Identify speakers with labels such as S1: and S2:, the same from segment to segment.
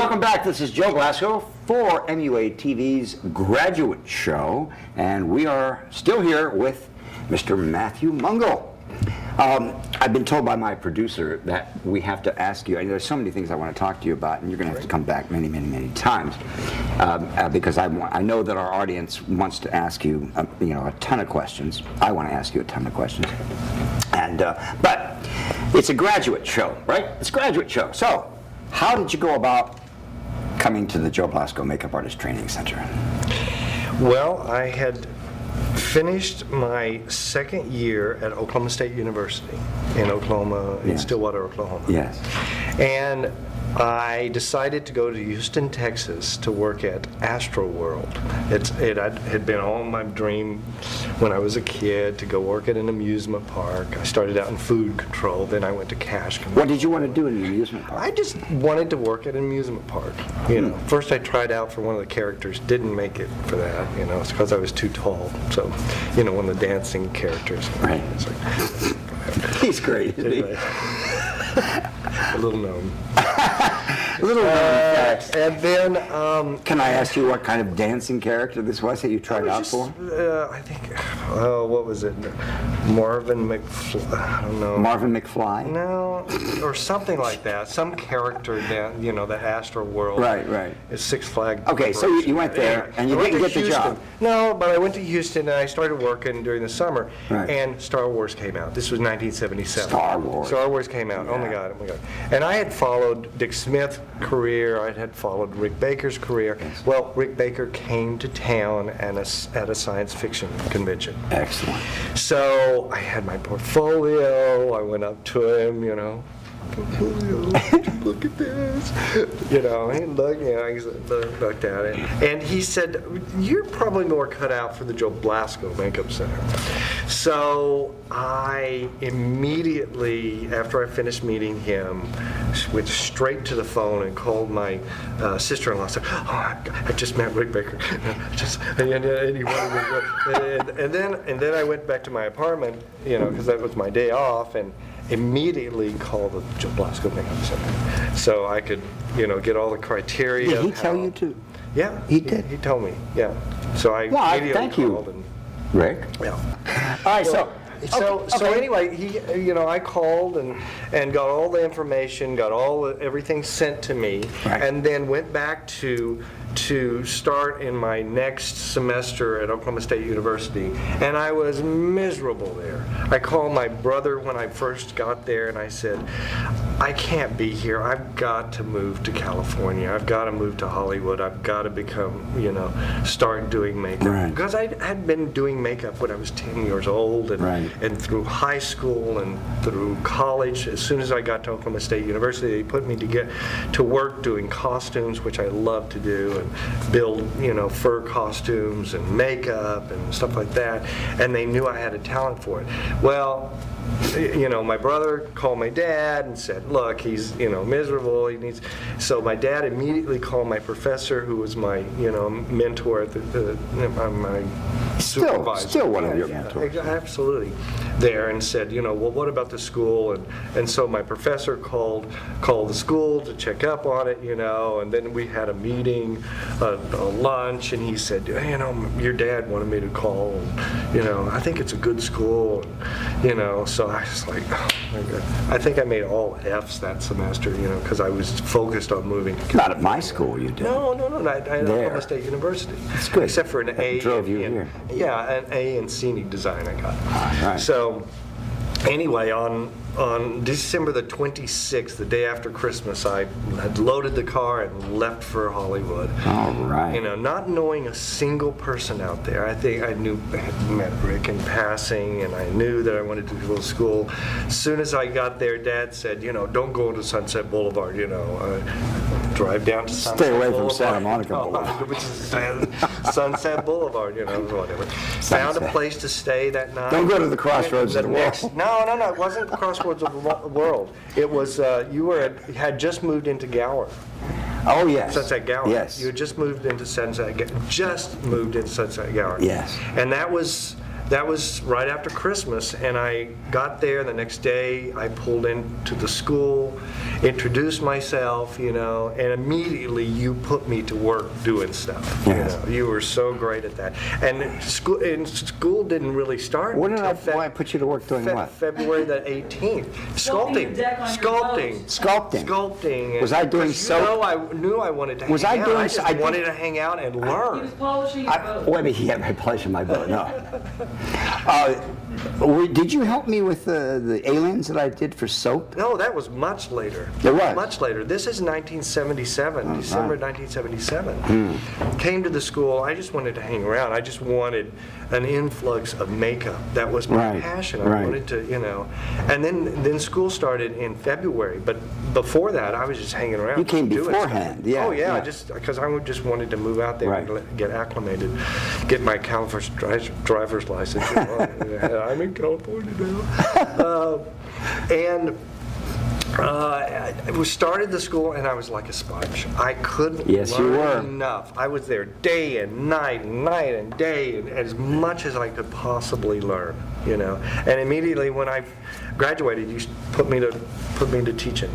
S1: Welcome back. This is Joe Blasco for MUA TV's Graduate Show, and we are still here with Mr. Matthew Mungle. I've been told by my producer that we have to ask you, and there's so many things I want to talk to you about, and you're going to have to come back many, many, many times, because I know that our audience wants to ask you, a ton of questions. I want to ask you a ton of questions, and but it's a graduate show, right? It's a graduate show. So, how did you go about coming to the Joe Blasco Makeup Artist Training Center?
S2: Well, I had finished my second year at Oklahoma State University in Oklahoma, in Stillwater, Oklahoma.
S1: Yes.
S2: And I decided to go to Houston, Texas to work at Astro World. It had been all my dream when I was a kid to go work at an amusement park. I started out in food control, then I went to cash control.
S1: What did you want to do in an amusement park?
S2: I just wanted to work at an amusement park. First I tried out for one of the characters, didn't make it for that. It's because I was too tall. So, one of the dancing characters.
S1: Right. He's great, isn't he?
S2: A little known.
S1: Little known facts.
S2: And then,
S1: can I ask you what kind of dancing character this was that you tried out for?
S2: I think, what was it? Marvin McFly. I don't know.
S1: Marvin McFly?
S2: No, or something like that. Some character that that Astro World.
S1: Right.
S2: Is Six Flags.
S1: Okay, so you went there and you didn't get the job.
S2: No, but I went to Houston and I started working during the summer.
S1: Right.
S2: And Star Wars came out. This was 1977.
S1: Star Wars.
S2: Star Wars came out.
S1: Yeah.
S2: Oh my God. And I had followed Dick Smith's career. I had followed Rick Baker's career.
S1: Yes.
S2: Well, Rick Baker came to town at a science fiction convention.
S1: Excellent.
S2: So I had my portfolio. I went up to him, look at this. He looked at it. And he said, "You're probably more cut out for the Joe Blasco Makeup Center." So I immediately, after I finished meeting him, went straight to the phone and called my sister-in-law. Said, "Oh, I just met Rick Baker." And then I went back to my apartment, because that was my day off, and immediately called the Joe Blasco Makeup Center, so I could, get all the criteria.
S1: Did he tell you to?
S2: Yeah,
S1: he did.
S2: He told me. Yeah, so I immediately
S1: thank
S2: called
S1: you,
S2: and,
S1: Rick.
S2: Yeah.
S1: All right,
S2: So
S1: okay.
S2: anyway, I called and got all the information, got everything sent to me,
S1: Right.
S2: and then went back to start in my next semester at Oklahoma State University, and I was miserable there. I called my brother when I first got there, and I said, "I can't be here. I've got to move to California. I've got to move to Hollywood. I've got to become, start doing makeup."
S1: Right.
S2: Because I had been doing makeup when I was 10 years old, and
S1: Right.
S2: and through high school and through college. As soon as I got to Oklahoma State University, they put me to work doing costumes, which I love to do, and build, fur costumes and makeup and stuff like that. And they knew I had a talent for it. Well, my brother called my dad and said, "Look, he's, miserable. He needs." So my dad immediately called my professor, who was my, mentor at my supervisor.
S1: Still one of your mentors.
S2: Absolutely. There, and said, well, what about the school? And so my professor called the school to check up on it, and then we had a meeting, a lunch, and he said, your dad wanted me to call, and, I think it's a good school, and, so I was like, oh my God. I think I made all Fs that semester, because I was focused on moving to
S1: Not at my school, you did.
S2: No, at Oklahoma State University.
S1: That's good.
S2: Except for an A.
S1: Drove you here.
S2: Yeah, an A in scenic design I got.
S1: Right.
S2: So, anyway, on December the 26th, the day after Christmas, I had loaded the car and left for Hollywood.
S1: All right.
S2: Not knowing a single person out there. I think I had met Rick in passing, and I knew that I wanted to go to school. As soon as I got there, Dad said, don't go to Sunset Boulevard, drive down to Sunset
S1: Stay away
S2: Boulevard.
S1: from Santa Monica Boulevard.
S2: Which is Sunset Boulevard, whatever. Found a place to stay that night.
S1: Don't go to the crossroads of the world.
S2: No, it wasn't the crossroads of the world. It was, you had just moved into Gower.
S1: Oh, yes.
S2: Sunset Gower.
S1: Yes.
S2: You had just moved into Sunset Gower.
S1: Yes.
S2: And that was That was right after Christmas, and I got there the next day. I pulled into the school, introduced myself, and immediately you put me to work doing stuff.
S1: Yes.
S2: You were so great at that. And school didn't really start
S1: Why I put you to work doing what?
S2: February the 18th. Sculpting. Sculpting.
S1: Was I doing so?
S2: I knew I wanted to hang out. I just wanted to hang out and learn.
S3: He was polishing your boat.
S1: Wait a minute, yeah, my polishing my boat, no. Did you help me with the aliens that I did for soap?
S2: No, that was much later.
S1: It was?
S2: Much later. This is 1977, December 1977. Came to the school, I just wanted to hang around. I just wanted an influx of makeup. That was my passion. I wanted to, And then school started in February, but before that, I was just hanging around.
S1: You came beforehand, yeah.
S2: Oh, yeah, because I just wanted to move out there and get acclimated, get my California driver's license. I'm in California now. We started the school, and I was like a sponge. I couldn't learn enough. I was there day and night and day, and as much as I could possibly learn, And immediately when I graduated, you put me to teaching,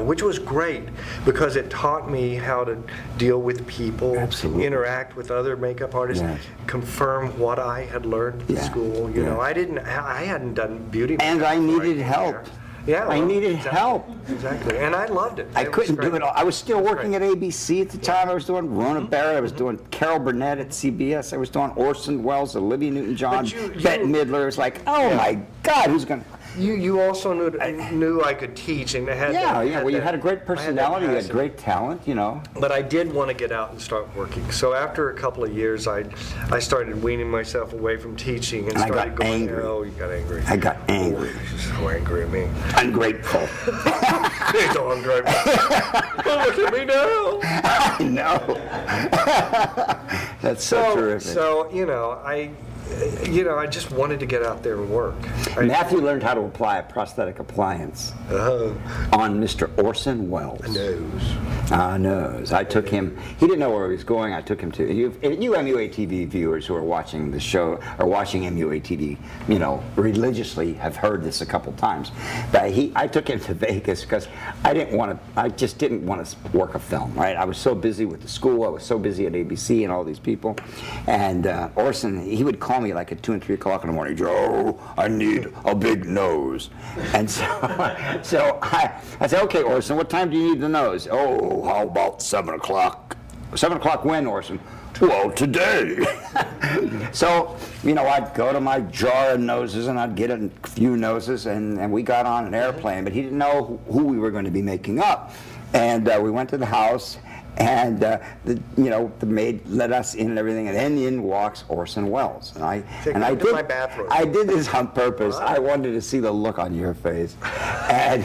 S2: which was great because it taught me how to deal with people, interact with other makeup artists, confirm what I had learned at school. I hadn't done beauty makeup.
S1: And I needed help.
S2: Yeah,
S1: I needed help.
S2: Exactly, and I loved it.
S1: I couldn't do it all. I was still working at ABC at the time. I was doing Rona Barrett. I was doing Carol Burnett at CBS. I was doing Orson Welles, Olivia Newton-John, Bette Midler. It was like, oh my God, who's going to...
S2: You also knew I could teach and had
S1: well, you had a great personality, you had great talent,
S2: But I did want to get out and start working. So after a couple of years, I started weaning myself away from teaching and started going
S1: angry.
S2: Oh, you got angry.
S1: I got angry.
S2: So angry at me.
S1: Ungrateful.
S2: He's so ungrateful. Look at me now.
S1: I know. That's so terrific.
S2: So, I just wanted to get out there and work.
S1: Matthew learned how to apply a prosthetic appliance on Mr. Orson Welles. Nose. I took him. He didn't know where he was going. I took him to you MUA TV viewers who are watching the show or watching MUA TV, religiously have heard this a couple times. But I took him to Vegas because I just didn't want to work a film. Right? I was so busy with the school. I was so busy at ABC and all these people. And Orson, he would call me like at 2 and 3 o'clock in the morning. Joe, I need a big nose. And so I said, okay, Orson, what time do you need the nose? Oh, how about 7 o'clock? 7 o'clock when, Orson? Well, today. So, I'd go to my jar of noses and I'd get a few noses and we got on an airplane, but he didn't know who we were going to be making up. And we went to the house. And the maid let us in and everything, and then in walks Orson Welles, and I did this on purpose. Wow. I wanted to see the look on your face, and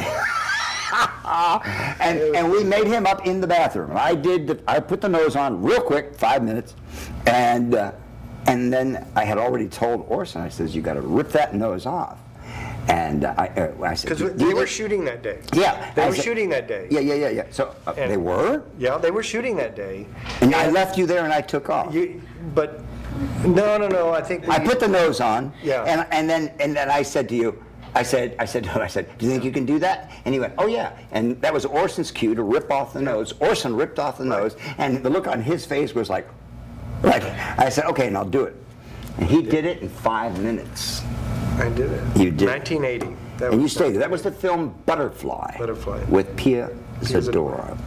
S1: and we made him up in the bathroom. I put the nose on real quick, 5 minutes, and then I had already told Orson. I says, you got to rip that nose off. And I said,
S2: because they were shooting that day.
S1: Yeah,
S2: they were shooting that day.
S1: Yeah. So they were.
S2: Yeah, they were shooting that day.
S1: And I left you there, and I took off.
S2: But no. I think
S1: I put the nose on.
S2: Yeah.
S1: And then I said to you, I said, do you think you can do that? And he went, oh yeah. And that was Orson's cue to rip off the nose. Orson ripped off the nose, and the look on his face was like. I said, okay, and I'll do it. And he did it in 5 minutes.
S2: I did it.
S1: You did.
S2: 1980.
S1: And you stayed there. That was the film Butterfly. With Pia Zadora.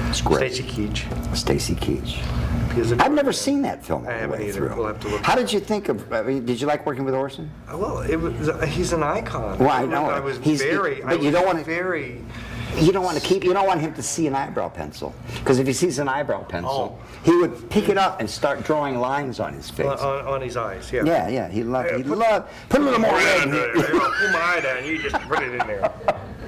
S1: It's great. Stacy Keach. I've never seen that film.
S2: I haven't either. We'll have to look.
S1: How did you think of? Did you like working with Orson?
S2: Well, he's an icon.
S1: Well, I know. You don't want him to see an eyebrow pencil, because if he sees an eyebrow pencil, he would pick it up and start drawing lines on his face.
S2: On his eyes, yeah.
S1: Yeah. He loved. Put a little more red in here.
S2: I'll pull my eye down. You just put it in there.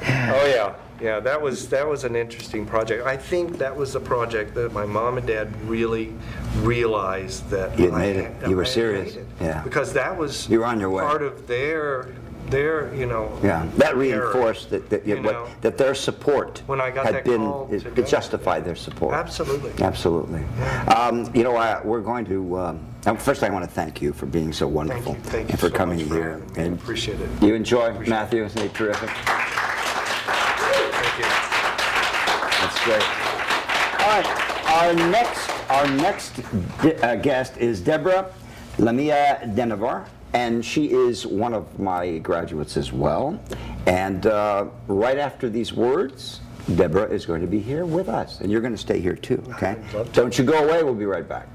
S2: Oh yeah. Yeah, that was an interesting project. I think that was the project that my mom and dad really realized that
S1: you made it. You were serious. Yeah.
S2: Because that was
S1: you were on your way.
S2: Part of their their, you know.
S1: Yeah, that reinforced that
S2: you know,
S1: that their support
S2: when I got
S1: had
S2: that
S1: been,
S2: call
S1: it justified their support.
S2: Absolutely.
S1: Absolutely. You know, we're going to, first I want to thank you for being so wonderful.
S2: Thank you
S1: and for
S2: so
S1: coming
S2: much
S1: here.
S2: I
S1: And
S2: appreciate it.
S1: you enjoy, Matthew, isn't he terrific?
S2: Thank you.
S1: That's great. All right, our next guest is Deborah Lamia Denavar, and she is one of my graduates as well. And right after these words, Deborah is going to be here with us, and you're going to stay here too, okay?
S2: I'd love to.
S1: Don't you go away, we'll be right back.